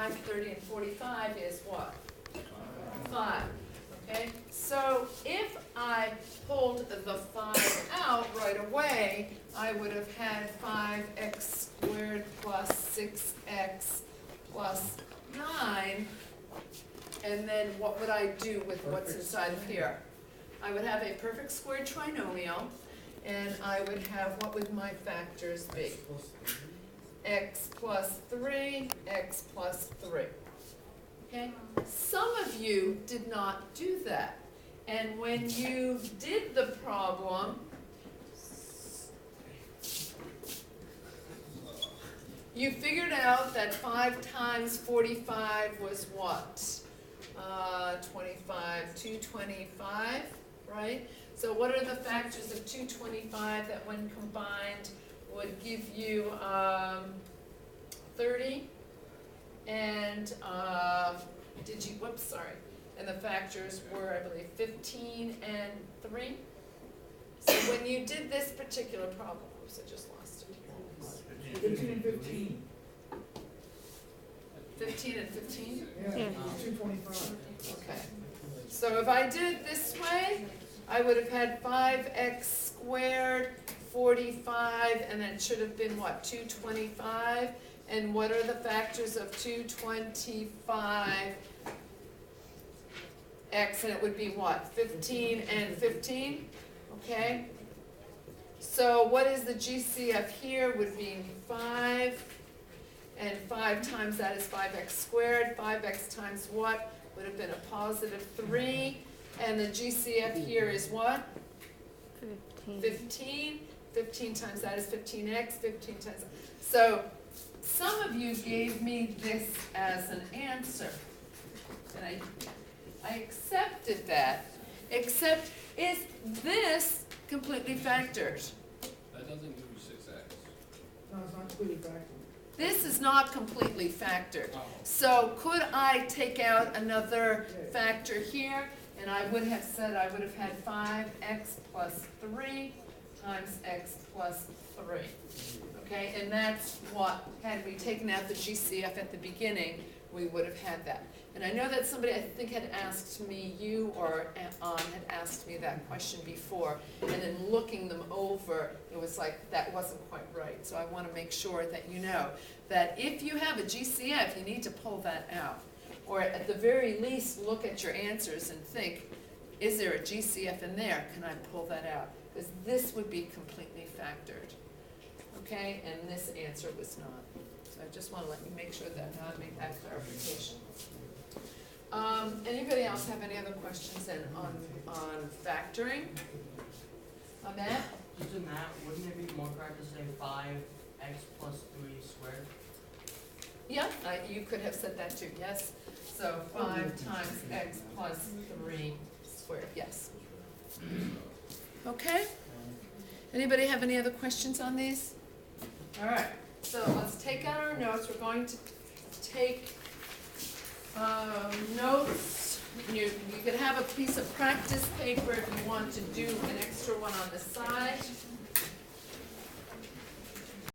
25, 30, and 45 is what? 5. Okay, so if I pulled the 5 out right away, I would have had 5x squared plus 6x plus 9. And then what would I do with what's inside of here? I would have a perfect squared trinomial, and I would have, what would my factors be? X plus 3, x plus 3. Okay? Some of you did not do that. And when you did the problem, you figured out that 5 times 45 was what? 25, 225, right? So what are the factors of 225 that when combined would give you 30? And and the factors were, I believe, 15 and 3. So when you did this particular problem, oops, I just lost it here. 15 and 15. 15 and 15? Yeah, 225. Okay. So if I did it this way, I would have had 5x squared, 45, and then it should have been what, 225? And what are the factors of 225? X, and it would be what, 15 and 15? Okay. So what is the GCF here? Would be 5, and 5 times that is 5x squared. 5x times what? Would have been a positive 3. And the GCF here is what? 15. 15 times that is 15x. 15 times. So some of you gave me this as an answer. And I accepted that. Except, is this completely factored? That doesn't give you 6x. No, it's not completely factored. This is not completely factored. Oh. So could I take out another factor here? And I would have said I would have had 5x plus 3 times x plus 3. Okay, and that's what, had we taken out the GCF at the beginning, we would have had that. And I know that somebody, I think, had asked me, you or An had asked me that question before, and then looking them over, it was like, that wasn't quite right. So I want to make sure that you know that if you have a GCF, you need to pull that out. Or at the very least, look at your answers and think, is there a GCF in there? Can I pull that out? Because this would be completely factored. Okay, and this answer was not. So I just want to let you make sure that I make that clarification. Anybody else have any other questions then on factoring? On that? Just in that, wouldn't it be more correct to say 5x plus 3 squared? Yeah, you could have said that too, yes. So 5 times x plus 3 squared, yes. Okay? Anybody have any other questions on these? All right, so let's take out our notes. We're going to take notes. You could have a piece of practice paper if you want to do an extra one on the side.